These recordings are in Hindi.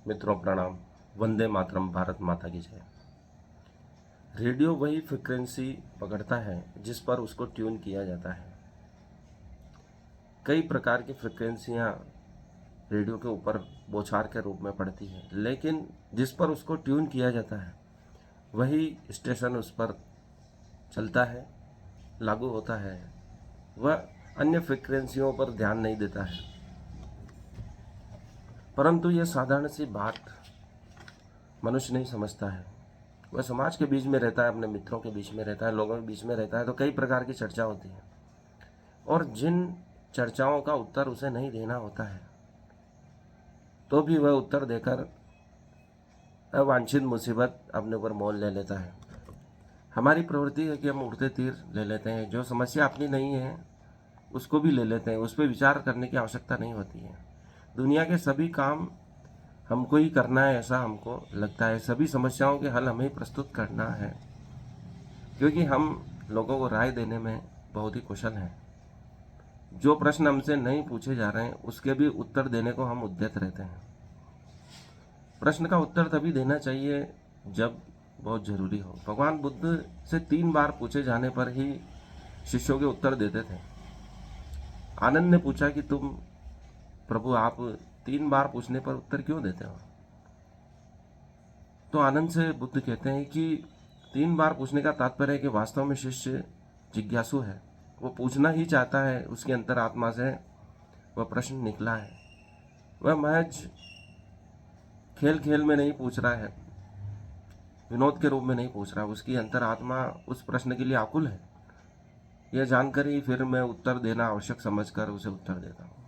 मित्रों प्रणाम। वंदे मातरम, भारत माता की जय। रेडियो वही फ्रिक्वेंसी पकड़ता है जिस पर उसको ट्यून किया जाता है। कई प्रकार की फ्रिक्वेंसियाँ रेडियो के ऊपर बौछार के रूप में पड़ती हैं, लेकिन जिस पर उसको ट्यून किया जाता है वही स्टेशन उस पर चलता है, लागू होता है। वह अन्य फ्रिक्वेंसियों पर ध्यान नहीं देता है। परंतु यह साधारण सी बात मनुष्य नहीं समझता है। वह समाज के बीच में रहता है, अपने मित्रों के बीच में रहता है, लोगों के बीच में रहता है, तो कई प्रकार की चर्चा होती है और जिन चर्चाओं का उत्तर उसे नहीं देना होता है तो भी वह उत्तर देकर अवांछित मुसीबत अपने ऊपर मोल ले लेता है। हमारी प्रवृत्ति है कि हम उड़ते तीर ले लेते हैं, जो समस्या अपनी नहीं है उसको भी ले लेते हैं, उस पर विचार करने की आवश्यकता नहीं होती है। दुनिया के सभी काम हमको ही करना है ऐसा हमको लगता है, सभी समस्याओं के हल हमें ही प्रस्तुत करना है, क्योंकि हम लोगों को राय देने में बहुत ही कुशल हैं। जो प्रश्न हमसे नहीं पूछे जा रहे हैं उसके भी उत्तर देने को हम उद्यत रहते हैं। प्रश्न का उत्तर तभी देना चाहिए जब बहुत जरूरी हो। भगवान बुद्ध से 3 बार पूछे जाने पर ही शिष्यों के उत्तर देते थे। आनंद ने पूछा कि तुम प्रभु, आप 3 बार पूछने पर उत्तर क्यों देते हो? तो आनंद से बुद्ध कहते हैं कि 3 बार पूछने का तात्पर्य है कि वास्तव में शिष्य जिज्ञासु है, वो पूछना ही चाहता है, उसकी अंतरात्मा से वह प्रश्न निकला है। वह महज खेल खेल में नहीं पूछ रहा है, विनोद के रूप में नहीं पूछ रहा, उसकी अंतरात्मा उस प्रश्न के लिए आकुल है। यह जानकर ही फिर मैं उत्तर देना आवश्यक समझकर उसे उत्तर देता हूँ।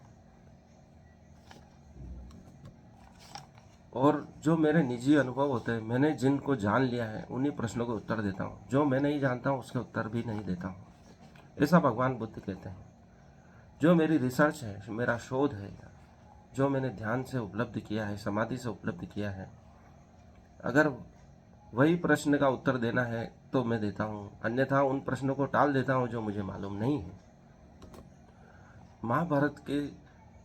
और जो मेरे निजी अनुभव होते हैं, मैंने जिनको जान लिया है, उन्हीं प्रश्नों को उत्तर देता हूँ। जो मैं नहीं जानता हूँ उसके उत्तर भी नहीं देता हूँ, ऐसा भगवान बुद्ध कहते हैं। जो मेरी रिसर्च है, मेरा शोध है, जो मैंने ध्यान से उपलब्ध किया है, समाधि से उपलब्ध किया है, अगर वही प्रश्न का उत्तर देना है तो मैं देता हूँ, अन्यथा उन प्रश्नों को टाल देता हूँ जो मुझे मालूम नहीं है। महाभारत के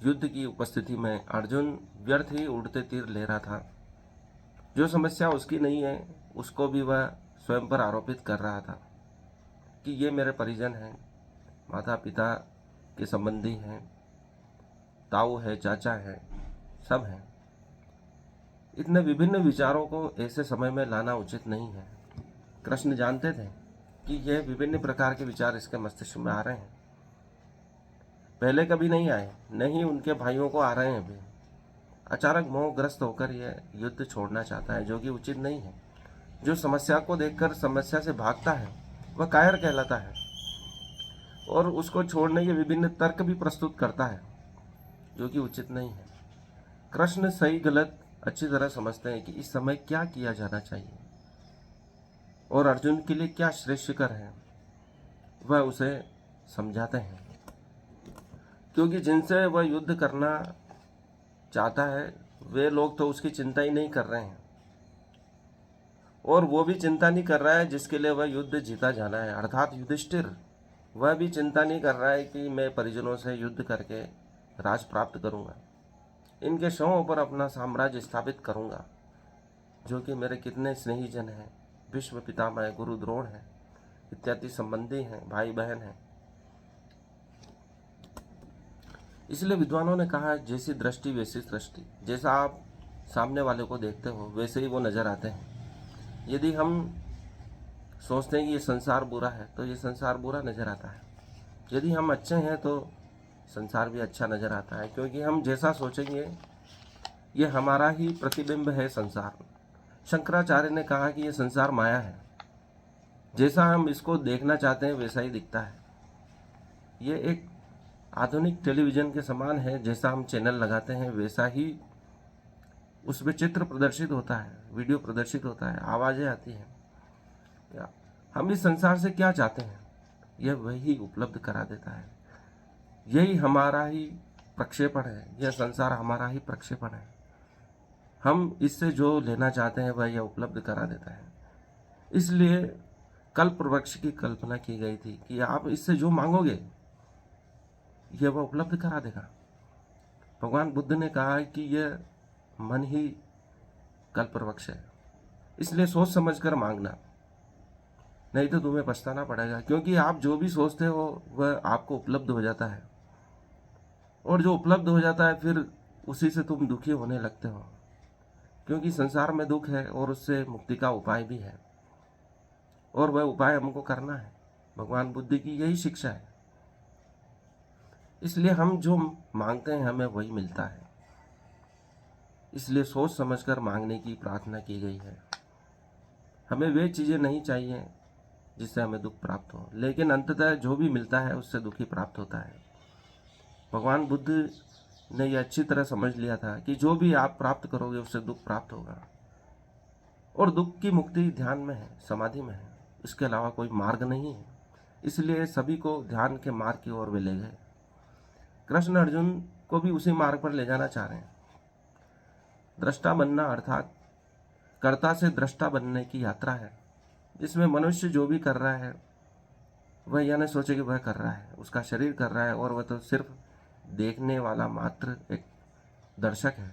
युद्ध की उपस्थिति में अर्जुन व्यर्थ ही उड़ते तीर ले रहा था। जो समस्या उसकी नहीं है उसको भी वह स्वयं पर आरोपित कर रहा था कि ये मेरे परिजन हैं, माता पिता के संबंधी हैं, ताऊ है, चाचा है, सब हैं। इतने विभिन्न विचारों को ऐसे समय में लाना उचित नहीं है। कृष्ण जानते थे कि यह विभिन्न प्रकार के विचार इसके मस्तिष्क में आ रहे हैं। पहले कभी नहीं आए, नहीं उनके भाइयों को आ रहे हैं अभी। अचानक मोहग्रस्त होकर यह युद्ध छोड़ना चाहता है, जो कि उचित नहीं है। जो समस्या को देखकर समस्या से भागता है वह कायर कहलाता है और उसको छोड़ने के विभिन्न तर्क भी प्रस्तुत करता है, जो कि उचित नहीं है। कृष्ण सही गलत अच्छी तरह समझते हैं कि इस समय क्या किया जाना चाहिए और अर्जुन के लिए क्या श्रेष्ठकर है, वह उसे समझाते हैं। क्योंकि जिनसे वह युद्ध करना चाहता है वे लोग तो उसकी चिंता ही नहीं कर रहे हैं, और वो भी चिंता नहीं कर रहा है जिसके लिए वह युद्ध जीता जाना है, अर्थात युधिष्ठिर। वह भी चिंता नहीं कर रहा है कि मैं परिजनों से युद्ध करके राज प्राप्त करूंगा, इनके शवों पर अपना साम्राज्य स्थापित करूंगा, जो कि मेरे कितने स्नेहीजन हैं, भीष्म पितामह, गुरु द्रोण हैं, इत्यादि संबंधी हैं, भाई बहन हैं। इसलिए विद्वानों ने कहा, जैसी दृष्टि वैसी सृष्टि। जैसा आप सामने वाले को देखते हो वैसे ही वो नजर आते हैं। यदि हम सोचते हैं कि ये संसार बुरा है तो ये संसार बुरा नजर आता है। यदि हम अच्छे हैं तो संसार भी अच्छा नजर आता है, क्योंकि हम जैसा सोचेंगे ये हमारा ही प्रतिबिंब है संसार। शंकराचार्य ने कहा कि ये संसार माया है, जैसा हम इसको देखना चाहते हैं वैसा ही दिखता है। ये एक आधुनिक टेलीविजन के समान है, जैसा हम चैनल लगाते हैं वैसा ही उसमें चित्र प्रदर्शित होता है, वीडियो प्रदर्शित होता है, आवाज़ें आती हैं। हम इस संसार से क्या चाहते हैं यह वही उपलब्ध करा देता है। यही हमारा ही प्रक्षेपण है, यह संसार हमारा ही प्रक्षेपण है। हम इससे जो लेना चाहते हैं वह यह उपलब्ध करा देता है। इसलिए कल्प वृक्ष की कल्पना की गई थी कि आप इससे जो मांगोगे यह वह उपलब्ध करा देगा। भगवान बुद्ध ने कहा कि यह मन ही कल्पवृक्ष है। इसलिए सोच समझकर मांगना, नहीं तो तुम्हें पछताना पड़ेगा, क्योंकि आप जो भी सोचते हो वह आपको उपलब्ध हो जाता है, और जो उपलब्ध हो जाता है फिर उसी से तुम दुखी होने लगते हो, क्योंकि संसार में दुख है और उससे मुक्ति का उपाय भी है, और वह उपाय हमको करना है। भगवान बुद्ध की यही शिक्षा है। इसलिए हम जो मांगते हैं हमें वही मिलता है। इसलिए सोच समझकर मांगने की प्रार्थना की गई है। हमें वे चीज़ें नहीं चाहिए जिससे हमें दुख प्राप्त हो, लेकिन अंततः जो भी मिलता है उससे दुखी प्राप्त होता है। भगवान बुद्ध ने यह अच्छी तरह समझ लिया था कि जो भी आप प्राप्त करोगे उससे दुख प्राप्त होगा, और दुख की मुक्ति ध्यान में है, समाधि में है, इसके अलावा कोई मार्ग नहीं है। इसलिए सभी को ध्यान के मार्ग की ओर वे ले गए। कृष्ण अर्जुन को भी उसी मार्ग पर ले जाना चाह रहे हैं। दृष्टा बनना अर्थात कर्ता से दृष्टा बनने की यात्रा है, जिसमें मनुष्य जो भी कर रहा है वह यह न सोचे कि वह कर रहा है, उसका शरीर कर रहा है, और वह तो सिर्फ देखने वाला मात्र एक दर्शक है।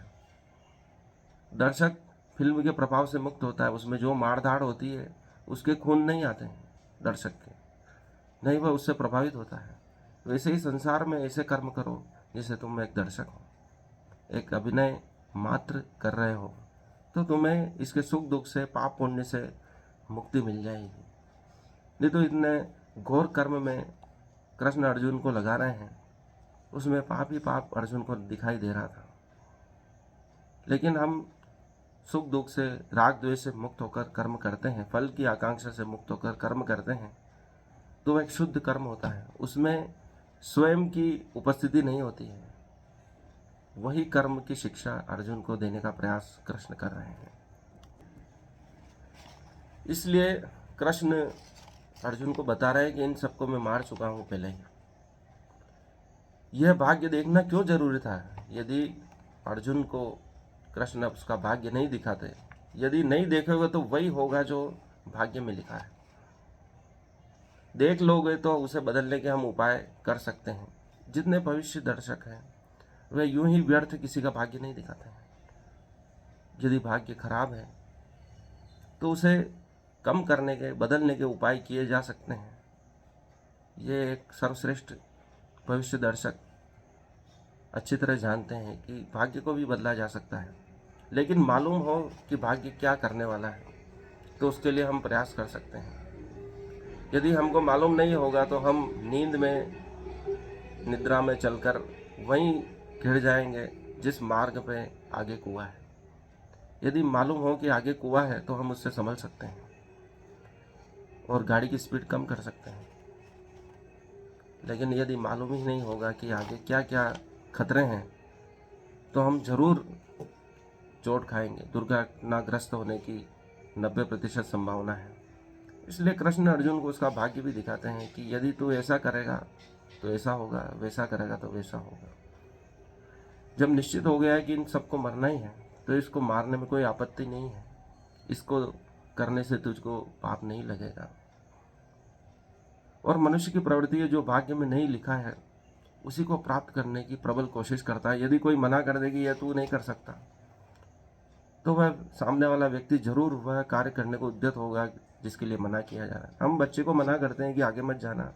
दर्शक फिल्म के प्रभाव से मुक्त होता है। उसमें जो मारधाड़ होती है उसके खून नहीं आते हैं दर्शक के, नहीं, वह उससे प्रभावित होता है। वैसे ही संसार में ऐसे कर्म करो जैसे तुम एक दर्शक हो, एक अभिनय मात्र कर रहे हो, तो तुम्हें इसके सुख दुख से, पाप पुण्य से मुक्ति मिल जाएगी। नहीं तो इतने घोर कर्म में कृष्ण अर्जुन को लगा रहे हैं, उसमें पाप ही पाप अर्जुन को दिखाई दे रहा था। लेकिन हम सुख दुख से, राग द्वेष से मुक्त होकर कर्म करते हैं, फल की आकांक्षा से मुक्त होकर कर्म करते हैं, तो वह एक शुद्ध कर्म होता है। उसमें स्वयं की उपस्थिति नहीं होती है। वही कर्म की शिक्षा अर्जुन को देने का प्रयास कृष्ण कर रहे हैं। इसलिए कृष्ण अर्जुन को बता रहे हैं कि इन सबको मैं मार चुका हूं पहले ही। यह भाग्य देखना क्यों जरूरी था? यदि अर्जुन को कृष्ण उसका भाग्य नहीं दिखाते, यदि नहीं देखोगे तो वही होगा जो भाग्य में लिखा है। देख लोगे तो उसे बदलने के हम उपाय कर सकते हैं। जितने भविष्य दर्शक हैं वे यूं ही व्यर्थ किसी का भाग्य नहीं दिखाते हैं। यदि भाग्य खराब है तो उसे कम करने के, बदलने के उपाय किए जा सकते हैं। ये एक सर्वश्रेष्ठ भविष्य दर्शक अच्छी तरह जानते हैं कि भाग्य को भी बदला जा सकता है, लेकिन मालूम हो कि भाग्य क्या करने वाला है तो उसके लिए हम प्रयास कर सकते हैं। यदि हमको मालूम नहीं होगा तो हम नींद में, निद्रा में चलकर वहीं गिर जाएंगे जिस मार्ग पे आगे कुआं है। यदि मालूम हो कि आगे कुआं है तो हम उससे संभल सकते हैं और गाड़ी की स्पीड कम कर सकते हैं। लेकिन यदि मालूम ही नहीं होगा कि आगे क्या क्या खतरे हैं तो हम जरूर चोट खाएंगे। दुर्घटनाग्रस्त होने की 90% संभावना है। इसलिए कृष्ण अर्जुन को उसका भाग्य भी दिखाते हैं कि यदि तू ऐसा करेगा तो ऐसा होगा, वैसा करेगा तो वैसा होगा। जब निश्चित हो गया है कि इन सबको मरना ही है तो इसको मारने में कोई आपत्ति नहीं है। इसको करने से तुझको पाप नहीं लगेगा। और मनुष्य की प्रवृत्ति है जो भाग्य में नहीं लिखा है उसी को प्राप्त करने की प्रबल कोशिश करता है। यदि कोई मना कर दे कि यह तू नहीं कर सकता तो वह सामने वाला व्यक्ति जरूर वह कार्य करने को उद्यत होगा जिसके लिए मना किया जा रहा है। हम बच्चे को मना करते हैं कि आगे मत जाना,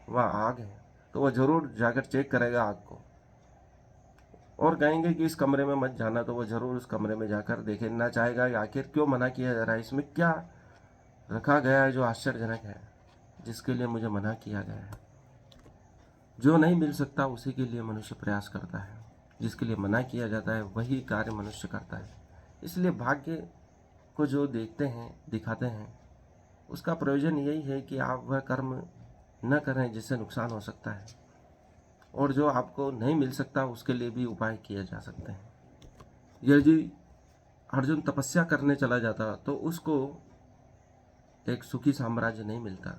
वहाँ आग है, तो वह जरूर जाकर चेक करेगा आग को, और कहेंगे कि इस कमरे में मत जाना तो वह जरूर उस कमरे में जाकर देखना चाहेगा कि आखिर क्यों मना किया जा रहा है, इसमें क्या रखा गया है जो आश्चर्यजनक है, जिसके लिए मुझे मना किया गया है। जो नहीं मिल सकता उसी के लिए मनुष्य प्रयास करता है, जिसके लिए मना किया जाता है वही कार्य मनुष्य करता है। इसलिए भाग्य को जो देखते हैं, दिखाते हैं, उसका प्रयोजन यही है कि आप वह कर्म न करें जिससे नुकसान हो सकता है, और जो आपको नहीं मिल सकता उसके लिए भी उपाय किए जा सकते हैं। यदि अर्जुन तपस्या करने चला जाता तो उसको एक सुखी साम्राज्य नहीं मिलता,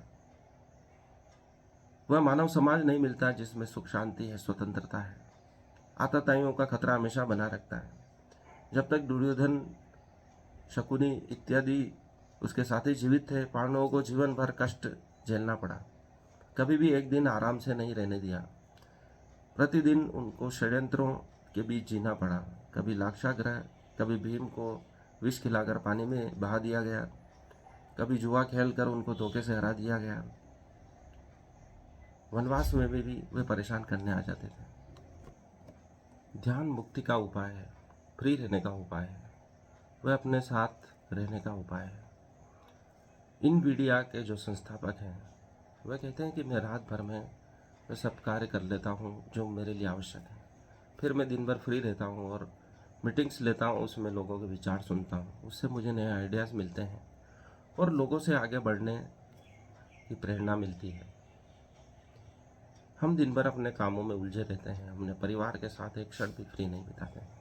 वह मानव समाज नहीं मिलता जिसमें सुख शांति है, स्वतंत्रता है। आतताइयों का खतरा हमेशा बना रखता है। जब तक दुर्योधन, शकुनी इत्यादि उसके साथी जीवित थे, पांडवों को जीवन भर कष्ट झेलना पड़ा। कभी भी एक दिन आराम से नहीं रहने दिया। प्रतिदिन उनको षड्यंत्रों के बीच जीना पड़ा। कभी लाक्षागृह, कभी भीम को विष खिलाकर पानी में बहा दिया गया, कभी जुआ खेलकर उनको धोखे से हरा दिया गया। वनवास में भी वे परेशान करने आ जाते थे। ध्यान मुक्ति का उपाय है, फ्री रहने का उपाय है, वह अपने साथ रहने का उपाय है। इन वीडिया के जो संस्थापक हैं वह कहते हैं कि मैं रात भर में वह सब कार्य कर लेता हूँ जो मेरे लिए आवश्यक है, फिर मैं दिन भर फ्री रहता हूँ और मीटिंग्स लेता हूँ, उसमें लोगों के विचार सुनता हूँ, उससे मुझे नए आइडियाज़ मिलते हैं और लोगों से आगे बढ़ने की प्रेरणा मिलती है। हम दिन भर अपने कामों में उलझे रहते हैं, अपने परिवार के साथ एक क्षण भी फ्री नहीं बिताते हैं।